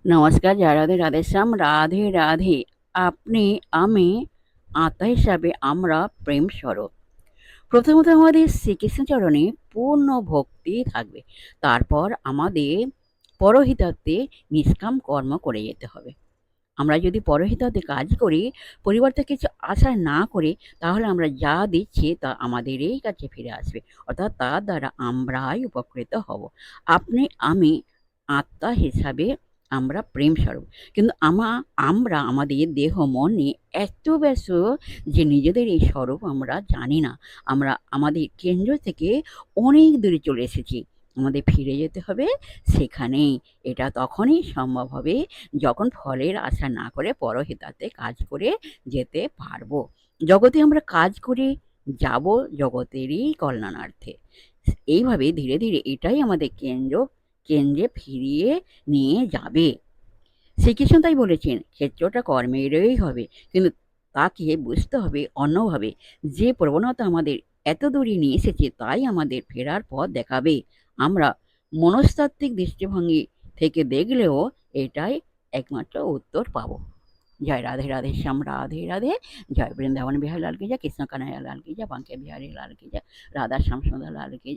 নমস্কার, জয় রাধে রাধেশ্যাম, রাধে রাধে। আপনি, আমি, আত্মা হিসাবে আমরা প্রেম স্বরূপ। প্রথমত আমাদের শ্রীকৃষ্ণ চরণে পূর্ণ ভক্তি থাকবে। তারপর আমাদের পরহিতার্থে নিষ্কাম কর্ম করে যেতে হবে। আমরা যদি পরহিতার্থে কাজ করি, পরিবার থেকে কিছু আশা না করে, তাহলে আমরা যা দিচ্ছি তা আমাদেরই কাছে ফিরে আসবে, অর্থাৎ তার দ্বারা আমরাই উপকৃত হব। আপনি, আমি আত্মা হিসাবে আমরা প্রেম স্বরূপ। কিন্তু আমরা আমাদের দেহ মন নিয়ে এত ব্যস্ত যে নিজেদের এই স্বরূপ আমরা জানি না। আমরা আমাদের কেন্দ্র থেকে অনেক দূরে চলে এসেছি। আমাদের ফিরে যেতে হবে সেখানেই। এটা তখনই সম্ভব হবে যখন ফলের আশা না করে পরহিতার্থে কাজ করে যেতে পারবো। জগতে আমরা কাজ করে যাব জগতেরই কল্যাণার্থে। এইভাবে ধীরে ধীরে এটাই আমাদের কেন্দ্রে ফিরিয়ে নিয়ে যাবে। শ্রীকৃষ্ণ তাই বলেছেন, ক্ষেত্রটা কর্মেরই হবে, কিন্তু তাকে বুঝতে হবে অন্যভাবে। যে প্রবণতা আমাদের এত দূরে নিয়ে এসেছে তাই আমাদের ফেরার পথ দেখাবে। আমরা মনস্তাত্ত্বিক দৃষ্টিভঙ্গি থেকে দেখলেও এটাই একমাত্র উত্তর পাবো। জয় রাধে রাধে শ্যাম, রাধে রাধে। জয় বৃন্দাবন বিহারী লাল কি জয়, কৃষ্ণ কানাইয়া লাল কি জয়, বাঁকে বিহারী লাল কি জয়, রাধা শ্যাম সুন্দর লাল কি জয়।